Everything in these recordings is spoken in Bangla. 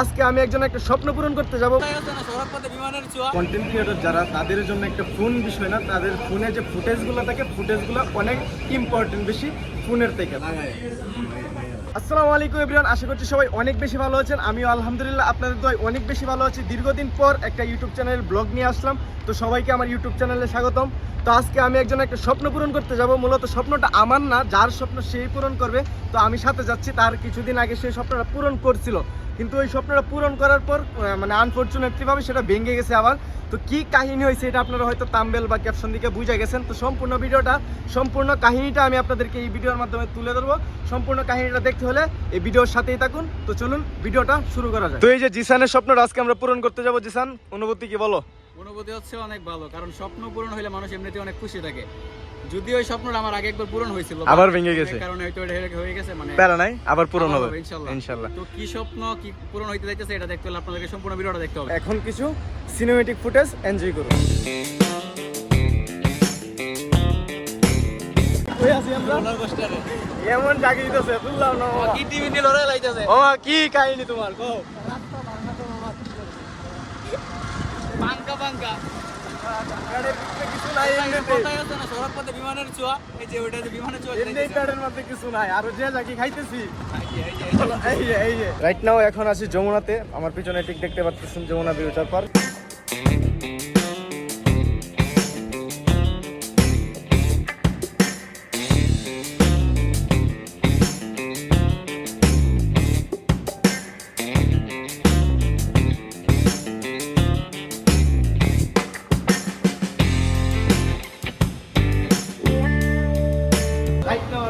আজকে আমি একজন একটা স্বপ্ন পূরণ করতে যাব। কন্টেন্ট ক্রিয়েটর যারা, তাদের জন্য একটা ফোন বিষয় না, তাদের ফোনে যে ফুটেজগুলো থাকে, ফুটেজগুলো অনেক ইম্পর্টেন্ট বেশি ফোনের থেকে। আসসালামু আলাইকুম এভরিওয়ান, আশা করছি সবাই অনেক বেশি ভালো আছেন। আমিও আলহামদুলিল্লাহ আপনাদের দোয়ায় অনেক বেশি ভালো আছি। দীর্ঘদিন পর একটা ইউটিউব চ্যানেলের ব্লগ নিয়ে আসলাম, তো সবাইকে আমার ইউটিউব চ্যানেলে স্বাগতম। তো আজকে আমি একজন একটা স্বপ্ন পূরণ করতে যাব। মূলত স্বপ্নটা আমার না, যার স্বপ্ন সেই পূরণ করবে। তো আমি সাথে যাচ্ছি। তার কিছুদিন আগে সেই স্বপ্নটা পূরণ করছিল, কিন্তু ওই স্বপ্নটা পূরণ করার পর মানে আনফরচুনেটলি ভাবে সেটা ভেঙে গেছে আবার। তো কি কাহিনী হয়েছে এটা আপনারা হয়তো থাম্বনেল বা ক্যাপশন দিকে বুঝে গেছেন। তো সম্পূর্ণ কাহিনীটা আমি আপনাদেরকে এই ভিডিওর মাধ্যমে তুলে ধরবো। সম্পূর্ণ কাহিনীটা দেখতে হলে এই ভিডিওর সাথেই থাকুন। তো চলুন ভিডিওটা শুরু করা যায়। তো এই যে জিসানের স্বপ্নটা আজকে আমরা পূরণ করতে যাব। জিসান, অনুভূতি কি বলো? অনুভূতি হচ্ছে অনেক ভালো, কারণ স্বপ্ন পূরণ হলে মানুষ এমনিতে অনেক খুশি থাকে। যদিও ওই স্বপ্নটা আমার আগে একবার পূরণ হয়েছিল, আবার ভেঙে গেছে, কারণ হয়তো এটা হয়ে গেছে, মানে প্যারা নাই, আবার পূরণ হবে ইনশাআল্লাহ। তো কি স্বপ্ন কি পূরণ হইতে যাচ্ছে এটা দেখতে হলে আপনাদেরকে সম্পূর্ণ ভিডিওটা দেখতে হবে। এখন কিছু সিনেমেটিক ফুটেজ এনজয় করুন। এমন জাগি দিতেছে, বুঝলাম না কি টিভি নিয়ে লড়াই লাইতেছে। ও কি কাহিনী তোমার, গো বাঙ্কা বাঙ্কা কিছু নাই, কথাই আছে না, সড়ক পথে বিমানের ছোঁয়া। এই যে ওইটা যে বিমানের ছোঁয়া, এই প্যাডের মধ্যে কিছু নাই, আর যে জাগি খাইতেছি। এই যে রাইট নাও এখন আছি যমুনাতে। আমার পিছনে ঠিক দেখতে পাচ্ছেন যমুনা ফিউচার পার্ক।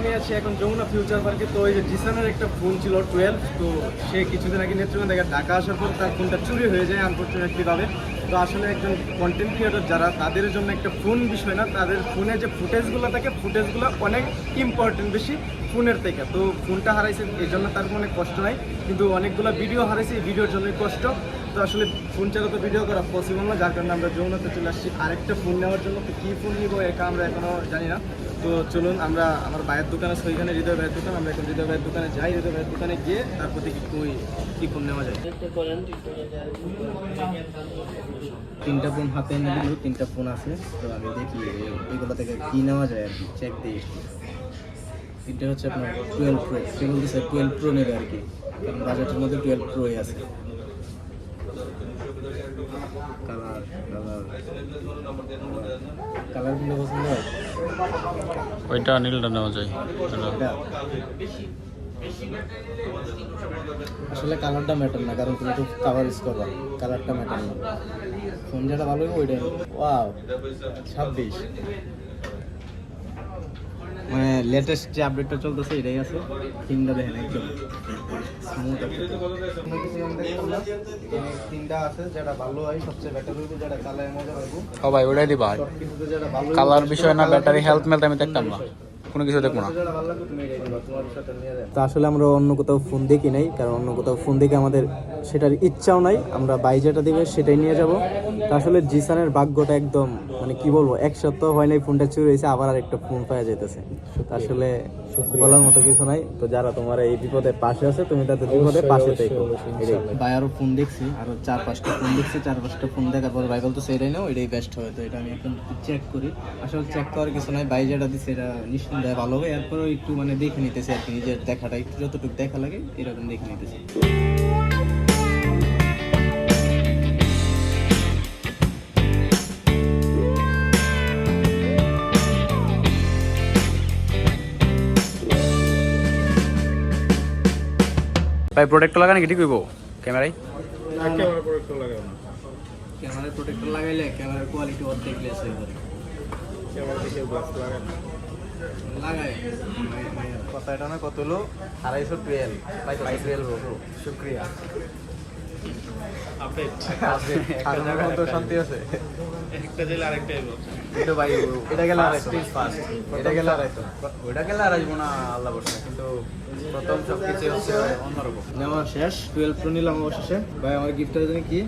আমি আছি এখন যমুনা ফিউচার পার্কে। তো এই যে জিসানের একটা ফোন ছিল 12, তো সে কিছুদিন আগে নেত্রকোনা থেকে ঢাকা আসার পর তার ফোনটা চুরি হয়ে যায় আনফরচুনেটলি ভাবে। তো আসলে একজন কন্টেন্ট ক্রিয়েটর যারা, তাদের জন্য একটা ফোন বিষয় না, তাদের ফোনে যে ফুটেজগুলো থাকে, ফুটেজগুলো অনেক ইম্পর্টেন্ট বেশি ফোনের থেকে। তো ফোনটা হারাইছে, এই জন্য তার অনেক কষ্ট হয়, কিন্তু অনেকগুলো ভিডিও হারাইছে, এই ভিডিওর জন্যই কষ্ট। তো আসলে ফোন ছাড়া তো ভিডিও করা পসিবল না, যার কারণে আমরা যমুনাতে চলে আসছি আরেকটা ফোন নেওয়ার জন্য। তো কী ফোন নিবো এটা আমরা এখনও জানি না। তো চলুন, আমরা আমার ভাইয়ের দোকান আছে ওইখানে, হৃদয় ভাইয়ের দোকান, আমরা এখন হৃদয় ভাইয়ের দোকানে যাই। হৃদয় ভাইয়ের দোকানে গিয়ে তারপর দেখি কী ফোন নেওয়া যায়। তিনটা ফোন হাতে এনে দিল, তিনটা ফোন আছে। তো আমি দেখি এইগুলো থেকে কী নেওয়া যায় আর কি, চেক দিই। তিনটা হচ্ছে আপনার 12 প্রো, সে বলতেছে 12 প্রো নেবে আর কি, কারণ বাজেটের মধ্যে 12 প্রোই আছে। কালার গুলো পছন্দ হয়, ওইটা নীলটা নেওয়া যায়। আসলে কালারটা ম্যাটার না, কারণ তুমি তো কাভার ইউজ করবা, কালারটা ম্যাটার না। ফোন যেটা ভালো হবে ওইটাই। ওয়াও 26, মানে লেটেস্ট যে আপডেটটা চলতেছে এটাই আছে। তিনটা দেখেন একদম স্মুথ আছে। তিনটা আছে, যেটা ভালো হয় সবচেয়ে বেটার হইবে, যেটা চালায় মজা পাইবো। ও ভাই ওইটাই দিবা, কালার বিষয় না, ব্যাটারি হেলথ মেলথ আমি দেখতাম না, কোনো কিছু দেখবো না। তো আসলে আমরা অন্য কোথাও ফোন দেখি নাই, কারণ অন্য কোথাও ফোন দেখে আমাদের সেটার ইচ্ছাও নাই। আমরা বাই যেটা দিবে সেটাই নিয়ে যাব। তো আসলে জিসানের ভাগ্যটা একদম, মানে কি বলবো, এক সপ্তাহ হয় নাই ফোনটা চুরি হয়েছে, আবার আরেকটা ফোন পাওয়া যেতেছে। আসলে বলার মতো কিছু নাই। তো যারা তোমার এই বিপদের পাশে আছে, তুমি তাদের বিপদের পাশে থেকো। ভাই আরো ফোন দেখছি, আরো 4-5টা ফোন দেখছি। 4-5টা ফোন দেখার পর ভাই বলতো এটাই নাও, এটাই বেস্ট হবে। তো এটা আমি এখন চেক করি। আসলে চেক করার কিছু নাই, বাই যেটা দিচ্ছে এটা নিশ্চিন্তায় ভালো হবে। এরপরও একটু মানে দেখে নিতেছি আর কি, নিজের দেখাটা একটু যতটুকু দেখা লাগে এরকম দেখে নিতেছি। ভাই প্রোটেক্টর লাগানো কি ঠিক হইব ক্যামেরায়? ক্যামেরার প্রোটেক্টর লাগাইলে ক্যামেরার কোয়ালিটি অর্ধেক লেস হয়ে যাবে। লাগাই কথা, এটা না কত হলো 212 শুক্রিয়া। আপডেট তো শান্তি আছে। একটা দিলে আরেকটা আইবো। এটা ভাই এটা গেল আরেকটা ফাস্ট, এটা গেল আরেকটা, ওটা গেল আর আসবো না আল্লাহ বসে। কিন্তু প্রথম সবকিছু হচ্ছে অন্যরকম। নেওয়া শেষ, 12 প্রো নিলাম অবশেষে। ভাই আমার গিফটটা জানি কি,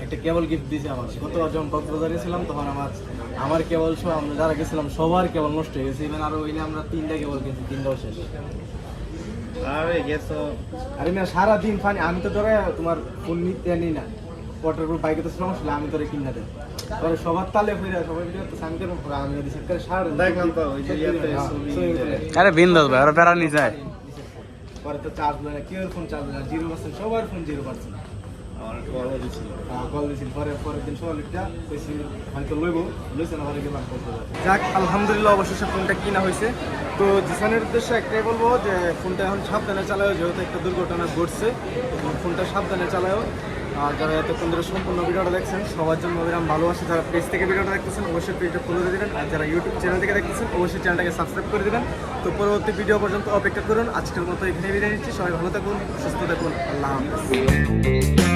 একটা কেবল গিফট দিয়েছে আমার। গতবার যখন কক্সবাজারে ছিলাম তখন আমার কেবল সব, আমরা যারা গেছিলাম সবার কেবল নষ্ট হয়ে গেছে। ইভেন আরো হইলে আমরা 3টা কেবল কিনছি, 3টাও শেষ। আরে গেছো আরে না সারাদিন ফানি আমি তো ধরে তোমার ফোন নিতে নিই না ওয়াটার প্রুফ বাইকে তো সমস্যা হলে আমি তোরে কিনে দেয় পরে সবার তালে ফিরে সবাই ভিডিও তো সামনে করে আমি যদি সেট করে সারা দেখলাম তো ওই যে ইয়াতে ছবি আরে বিন্দাস ভাই, ওরা প্যারা নি যায়। পরে তো চার্জ হয় না কেউ ফোন চার্জ হয় না 0% সবার ফোন 0%। আমার কলও দিছিল কল দিয়েছিল পরের দিন সকাল একটা কইছি হয়তো লইছে না পরে গেলাম করতে যাক আলহামদুলিল্লাহ অবশেষে ফোনটা কিনা হয়েছে। তো জিসানের উদ্দেশ্যে একটাই বলবো যে ফোনটা এখন সাবধানে চালাও, যেহেতু একটা দুর্ঘটনা ঘটছে তো ফোনটা সাবধানে চালাও। আর যারা এতক্ষণ ধরে সম্পূর্ণ ভিডিওটা দেখছেন সবার জন্য অবিরাম ভালোবাসি। যারা পেজ থেকে ভিডিওটা দেখতেছেন অবশ্যই পেজটা ফলো করে দেবেন, আর যারা ইউটিউব চ্যানেল থেকে দেখতেছেন অবশ্যই চ্যানেলটাকে সাবস্ক্রাইব করে দেবেন। তো পরবর্তী ভিডিও পর্যন্ত অপেক্ষা করুন। আজকের মতো এখানে বিদায় নিচ্ছি। সবাই ভালো থাকুন, সুস্থ থাকুন, আল্লাহ হাফেজ।